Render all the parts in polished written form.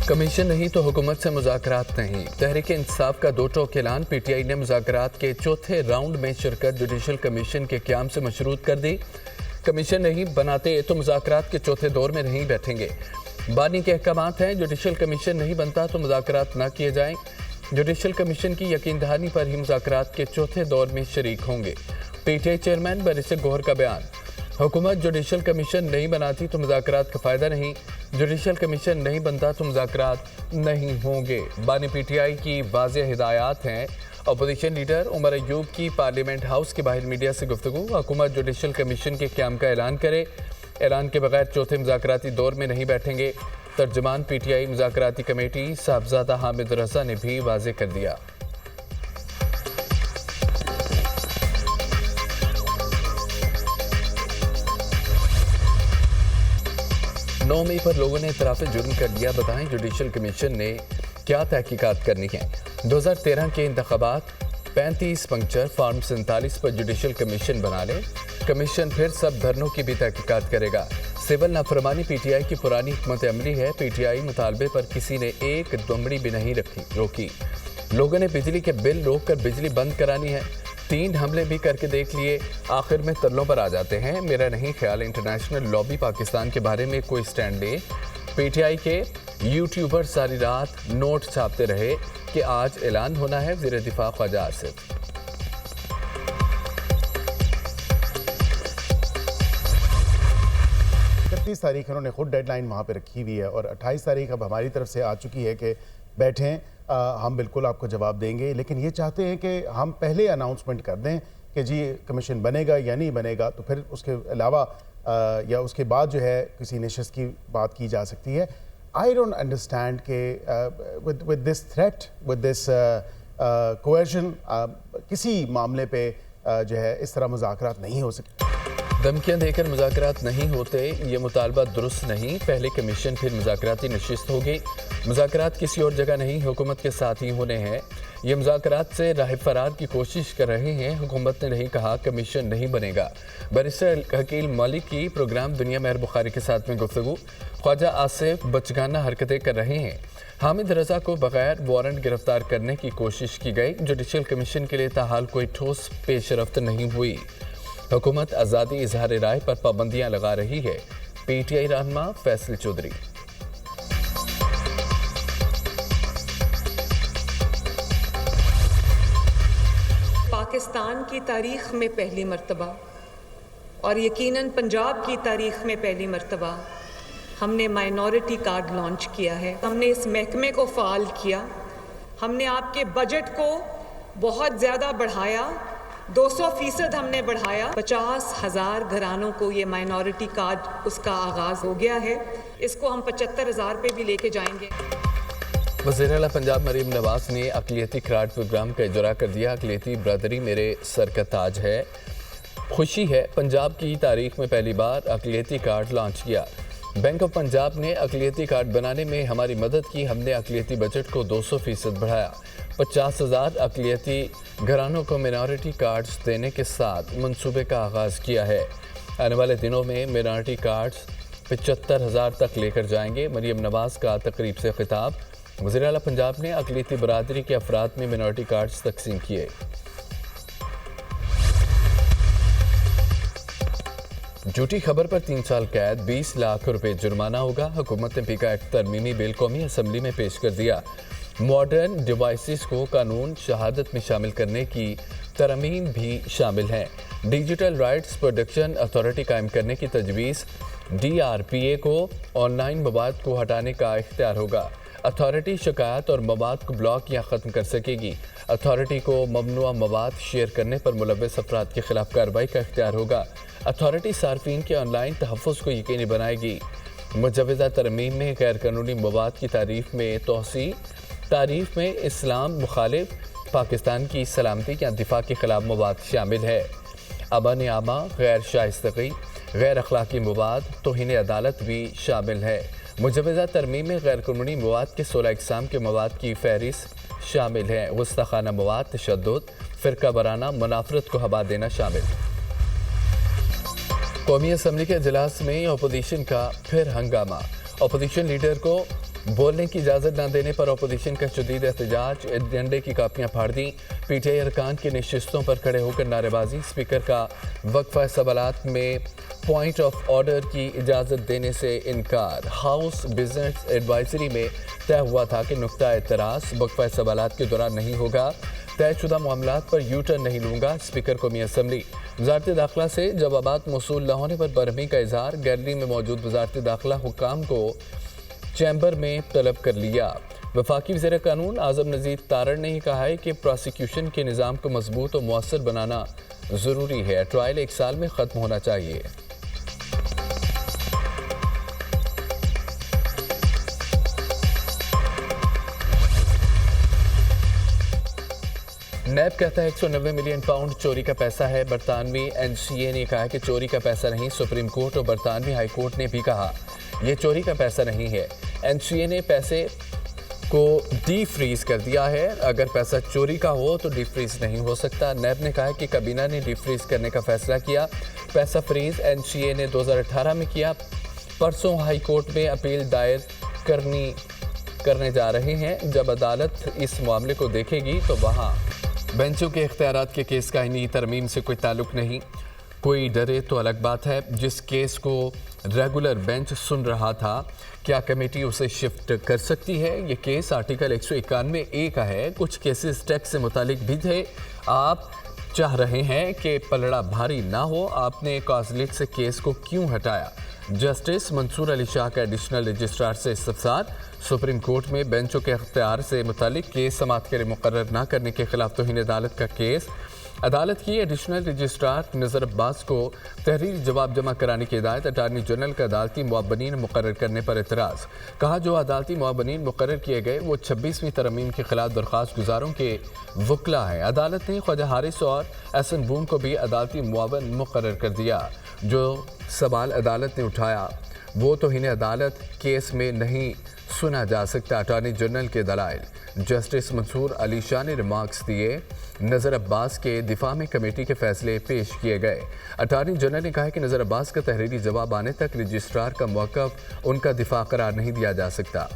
Commission नहीं तो हुकूमत से मुज़ाकरात नहीं। तहरीक इंसाफ का 2 टोक ऐलान। पीटीआई ने मुज़ाकरात के चौथे राउंड में शिरकत जुडिशल कमीशन के क़याम से मशरूत कर दी। कमीशन नहीं बनाते तो मुज़ाकरात के चौथे दौर में नहीं बैठेंगे। बानी के अहकामात हैं, जुडिशल कमीशन नहीं बनता तो मुज़ाकरात न किए जाएं। जुडिशल कमीशन की यकीन दहानी पर ही मुज़ाकरात के चौथे दौर में शरीक होंगे। पीटीआई चेयरमैन बैरिस्टर गौहर का बयान। हुकूमत जुडिशल कमीशन नहीं बनाती तो मुज़ाकरात का फ़ायदा नहीं। जुडिशल कमीशन नहीं बनता तो मुज़ाकरात नहीं होंगे। बानी पीटीआई की वाज़ेह हिदायत हैं। अपोजिशन लीडर उमर अयूब की पार्लियामेंट हाउस के बाहर मीडिया से गुफ्तगू। हुकूमत जुडिशल कमीशन के क़याम का ऐलान करे। ऐलान के बगैर चौथे मुज़ाकराती दौर में नहीं बैठेंगे। तर्जमान पीटीआई मुज़ाकराती कमेटी साहबजादा हामिद रज़ा ने भी वाज़ेह कर दिया। 9 मई पर लोगों ने इतराफ़े जुर्म कर दिया। बताएं जुडिशल कमीशन ने क्या तहकीकात करनी है। 2013 के इंतखाबात 35 पंक्चर फॉर्म 47 पर जुडिशल कमीशन बना लें। कमीशन फिर सब धरनों की भी तहकीकात करेगा। सिविल नाफरमानी पीटीआई की पुरानी हिकमत अमली है। पीटीआई मुतालबे पर किसी ने एक दमड़ी भी नहीं रोकी। लोगों ने बिजली के बिल रोक कर बिजली बंद करानी है। 3 हमले भी करके देख लिए, आखिर में तरलों पर आ जाते हैं। मेरा नहीं ख्याल इंटरनेशनल लॉबी पाकिस्तान के बारे में कोई स्टैंड ले। पीटीआई के यूट्यूबर सारी रात नोट छापते रहे कि आज ऐलान होना है। वज़ीर दिफा ख्वाजा आसिफ। 31 तारीख उन्होंने खुद डेडलाइन वहाँ पे रखी हुई है और 28 तारीख अब हमारी तरफ से आ चुकी है कि बैठें, हम बिल्कुल आपको जवाब देंगे। लेकिन ये चाहते हैं कि हम पहले अनाउंसमेंट कर दें कि जी कमीशन बनेगा या नहीं बनेगा, तो फिर उसके अलावा या उसके बाद जो है किसी नशस्त की बात की जा सकती है। आई डोंट अंडरस्टैंड के with this threat, with this coercion, किसी मामले पे जो है इस तरह मुज़ाकरात नहीं हो सकते। धमकियां देकर मुज़ाकरात नहीं होते, ये मुतालबा दुरुस्त नहीं। पहले कमीशन फिर मुज़ाकराती नशिस्त होगी। मुज़ाकरात किसी और जगह नहीं, हुकूमत के साथ ही होने हैं। ये मुज़ाकरात से राह फरार की कोशिश कर रहे हैं। हुकूमत ने नहीं कहा कमीशन नहीं बनेगा। बैरिस्टर हकील मलिक की प्रोग्राम दुनिया महर बुखारी के साथ में गुफ्तगू। ख्वाजा आसिफ बचगाना हरकतें कर रहे हैं। हामिद रज़ा को बगैर वारंट गिरफ्तार करने की कोशिश की गई। जुडिशल कमीशन के लिए ताहाल कोई ठोस पेशरफ्त नहीं हुई। हुकूमत आज़ादी इजहार राय पर पाबंदियां लगा रही है। पीटीआई रहनुमा फैसल चौधरी। पाकिस्तान की तारीख में पहली मर्तबा और यकीनन पंजाब की तारीख में पहली मर्तबा हमने माइनॉरिटी कार्ड लॉन्च किया है। हमने इस महकमे को फ़ाल किया। हमने आपके बजट को बहुत ज़्यादा बढ़ाया, 200% हमने बढ़ाया। 50,000 घरानों को ये माइनॉरिटी कार्ड उसका आगाज़ हो गया है। इसको हम 75,000 पे भी लेके जाएंगे। वज़ीर आला पंजाब मरीम नवाज ने अक़लियती कार्ड प्रोग्राम का इजरा कर दिया। अक़लियती बरदरी मेरे सर का ताज है। खुशी है, पंजाब की तारीख में पहली बार अक़लियती कार्ड लॉन्च किया। बैंक ऑफ पंजाब ने अक़लियती कार्ड बनाने में हमारी मदद की। हमने अक़लियती बजट को 200% बढ़ाया। 50,000 अक़लियती घरानों को मिनॉरिटी कार्ड्स देने के साथ मंसूबे का आगाज़ किया है। आने वाले दिनों में मिनॉरिटी कार्ड्स 75,000 तक लेकर जाएंगे। मरीम नवाज का तकरीब से खिताब। वज़ीर आला पंजाब ने अक़लियती बरादरी के अफराद में मिनॉरिटी कार्ड्स तकसीम किए। झूठी खबर पर 3 साल कैद, 20 लाख रुपए जुर्माना होगा। हुकूमत ने पीका एक्ट तरमीमी बिल कौमी असम्बली में पेश कर दिया। मॉडर्न डिवाइसेस को कानून शहादत में शामिल करने की तरमीम भी शामिल है। डिजिटल राइट्स प्रोटेक्शन अथॉरिटी कायम करने की तजवीज़। DRPA को ऑनलाइन मवाद को हटाने का इख्तियार होगा। अथॉरिटी शिकायत और मवाद को ब्लॉक या ख़त्म कर सकेगी। अथॉरिटी को ममनुआ मवाद शेयर करने पर मुलव्वस अफराद के खिलाफ कार्रवाई का इख्तियार होगा। अथॉरिटी सार्फिन के ऑनलाइन तहफ़्फ़ुज़ को यकीनी बनाएगी। मुजवज़ा तरमीम में गैर कानूनी मवाद की तारीफ़ में तोसी, तारीफ़ में इस्लाम मुखालिफ, पाकिस्तान की सलामती या दिफा के खिलाफ मवाद शामिल है। अमन आमा, गैर शाइस्तगी, गैर अखलाकी मवाद, तौहीन अदालत भी शामिल है। मुजवज़ा तरमीम में गैर कानूनी मवाद के 16 अक़साम के मवाद की फहरिस्त शामिल है। गुस्ताखाना मवाद, तशद्दुद, फ़िरका वराना, मुनाफरत को हवा देना शामिल। कौमी असम्बली के इजलास में अपोजिशन का फिर हंगामा। अपोजिशन लीडर को बोलने की इजाज़त न देने पर अपोजिशन का शदीद एहतजाज, एजेंडे की कापियां फाड़ दी। पीटीआई अरकान की नशिस्तों पर खड़े होकर नारेबाजी। स्पीकर का वक्फा सवालात में पॉइंट ऑफ ऑर्डर की इजाज़त देने से इनकार। हाउस बिजनेस एडवाइजरी में तय हुआ था कि नुक्ता एतराज़ वक्फा सवालात के दौरान नहीं होगा। तयशुदा मामलात पर यू टर्न नहीं लूंगा। स्पीकर कौमी असम्बली। वजारत दाखिला से जवाबात मौसूल न होने पर बरहमी का इजहार। गैलरी में मौजूद वजारत दाखिला हुक्काम को चैम्बर में तलब कर लिया। वफाकी वज़ीर कानून आज़म नज़ीर तारड़ ने कहा है कि प्रोसिक्यूशन के निज़ाम को मजबूत और मुअस्सर बनाना ज़रूरी है। ट्रायल 1 साल में ख़त्म होना चाहिए। नैब कहता है 190 मिलियन पाउंड चोरी का पैसा है। बरतानवी एनसीए ने कहा कि चोरी का पैसा नहीं। सुप्रीम कोर्ट और बरतानवी हाई कोर्ट ने भी कहा यह चोरी का पैसा नहीं है। एनसीए ने पैसे को डी फ्रीज कर दिया है। अगर पैसा चोरी का हो तो डी फ्रीज नहीं हो सकता। नैब ने कहा कि काबीना ने डी फ्रीज करने का फैसला किया। पैसा फ्रीज एनसीए ने 2018 में किया। परसों हाई कोर्ट में अपील दायर करने जा रहे हैं। जब अदालत इस मामले को देखेगी तो वहाँ बेंचों के इख्तियारात के केस का आईनी तरमीम से कोई ताल्लुक नहीं। कोई डरे तो अलग बात है। जिस केस को रेगुलर बेंच सुन रहा था, क्या कमेटी उसे शिफ्ट कर सकती है? ये केस आर्टिकल 191A का है। कुछ केसेस टैक्स से मुतालिक भी थे। आप चाह रहे हैं कि पलड़ा भारी ना हो। आपने कॉजलेट से केस को क्यों हटाया? जस्टिस मंसूर अली शाह का एडिशनल रजिस्ट्रार से इस्तफसार। सुप्रीम कोर्ट में बेंचों के अख्तियार से मुतालिक केस समाअत के लिए मुकर्रर न करने के खिलाफ तौहीन अदालत का केस। अदालत की एडिशनल रजिस्ट्रार नज़र अब्बास को तहरीरी जवाब जमा कराने की हिदायत। अटारनी जनरल का अदालती मुअव्वनीन मुकर्रर करने पर एतराज़। कहा जो अदालती मुअव्वनीन मुकर्रर किए गए वो 26वीं तरमीम के खिलाफ दरख्वास्त गुजारों के वकला हैं। अदालत ने ख्वाजा हारिस और एहसन बूम को भी अदालती मुअव्वन मुकर्रर कर दिया। जो सवाल अदालत ने उठाया वो तौहीन अदालत केस में नहीं सुना जा सकता। अटारनी जनरल के दलाइल। जस्टिस मंसूर अली शाह ने रिमार्क्स दिए। नज़र अब्बास के दिफा में कमेटी के फैसले पेश किए गए। अटारनी जनरल ने कहा कि नज़र अब्बास का तहरीरी जवाब आने तक रजिस्ट्रार का मौक़िफ़ उनका दिफा करार नहीं दिया जा सकता।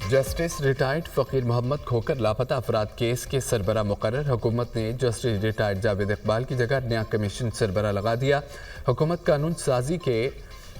जस्टिस रिटायर्ड फ़कीर मोहम्मद खोकर लापता अफराद केस के सरबरा मुकर्रर। हुकूमत ने जस्टिस रिटायर्ड जावेद इकबाल की जगह नया कमीशन सरबरा लगा दिया। हुकूमत कानून साजी के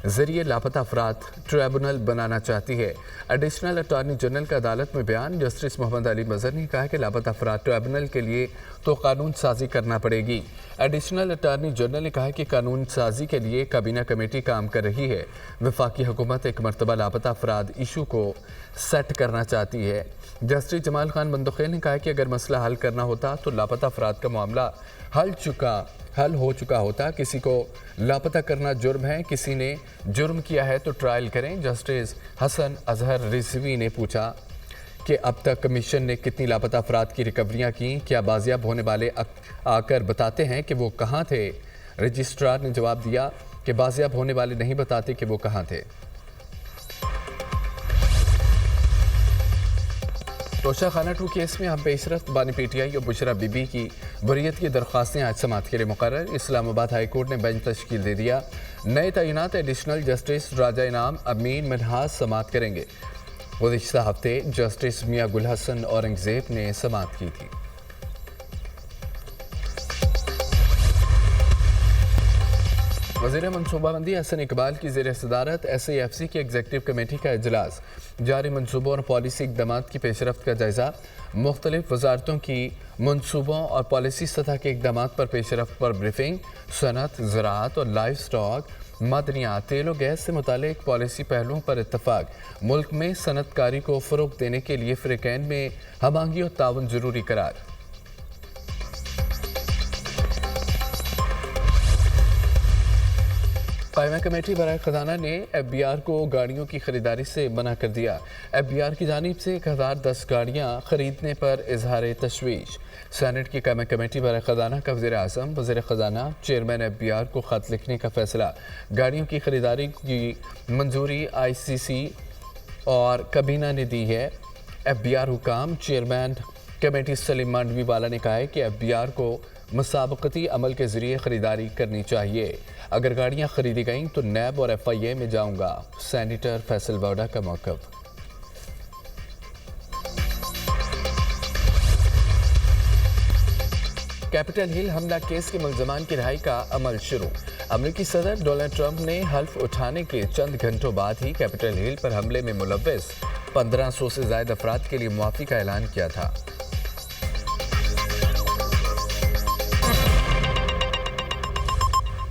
जरिए लापता अफराद ट्रिब्यूनल बनाना चाहती है। एडिशनल अटारनी जनरल का अदालत में बयान। जस्टिस मोहम्मद अली मजहर ने कहा कि लापता अफराद ट्रिब्यूनल के लिए तो कानून साजी करना पड़ेगी। एडिशनल अटारनी जनरल ने कहा कि कानून साजी के लिए काबीना कमेटी काम कर रही है। वफाकी हुकूमत एक मरतबा लापता अफराद इशू को सेट करना चाहती है। जस्टिस जमाल खान बंदोखेल ने कहा कि अगर मसला हल करना होता तो लापता अफराद का मामला हल हो चुका होता। किसी को लापता करना जुर्म है, किसी ने जुर्म किया है तो ट्रायल करें। जस्टिस हसन अजहर रिजवी ने पूछा कि अब तक कमीशन ने कितनी लापता अफराद की रिकवरियाँ की? क्या बाजियाब होने वाले आकर बताते हैं कि वो कहाँ थे? रजिस्ट्रार ने जवाब दिया कि बाजियाब होने वाले नहीं बताते कि वो कहाँ थे। तोशा खाना 2 केस में हम पेशरफ्त। बानी पीटीआई और बुशरा बीबी की बरीयत की दरख्वास्तें आज समाअत के लिए मुकर्रर। इस्लामाबाद हाई कोर्ट ने बेंच तश्कील दे दिया। नए तैनात एडिशनल जस्टिस राजा इनाम अमीन मिनहाज समाअत करेंगे। गुज़िश्ता हफ्ते जस्टिस मियां गुल हसन औरंगजेब ने समाअत की थी। वज़ीर मनसूबाबंदी हसन इकबाल की ज़ेर सदारत SAFC की एग्जीक्यूटिव कमेटी का इजलास। जारी मनसूबों और पॉलिसी इक़दामात की पेशरफ्त का जायज़ा। मुख्तलिफ वजारतों की मनसूबों और पॉलिसी सतह के इक़दामात पर पेशरफ्त पर ब्रीफिंग। सनत, ज़राअत और लाइफ स्टॉक, मदनियात, तेल और गैस से मुतालिक पॉलिसी पहलुओं पर इत्तफाक। मुल्क में सनतकारी को फ़रोग़ देने के लिए फ़रीक़ैन में हमआहंगी और ताउन ज़रूरी करार। कायमा कमेटी बराए ख़जाना ने FBR को गाड़ियों की ख़रीदारी से मना कर दिया। FBR की जानिब से 1010 गाड़ियाँ ख़रीदने पर इजहार तशवीश। सेनेट की कायमा कमेटी बराए ख़जाना का वज़ीर आज़म, वज़ीर ख़जाना, चेयरमैन FBR को ख़त लिखने का फ़ैसला। गाड़ियों की ख़रीदारी की मंजूरी ICC और काबीना ने दी है। FBR हुकाम। चेयरमैन कमेटी सलीम मांडवी वाला ने कहा है कि FBR को मुसाबकती अमल के जरिए खरीदारी करनी चाहिए। अगर गाड़ियां खरीदी गईं तो नैब और FIA में जाऊंगा। सेनेटर फैसल वोडा का मौक़िफ़। कैपिटल हिल हमला केस के मुल्ज़मान की रिहाई का अमल शुरू। अमेरिकी सदर डोनाल्ड ट्रंप ने हल्फ उठाने के चंद घंटों बाद ही कैपिटल हिल पर हमले में मुलव्वस 1500 से ज़ायद अफराद के लिए मुआफ़ी का ऐलान किया था।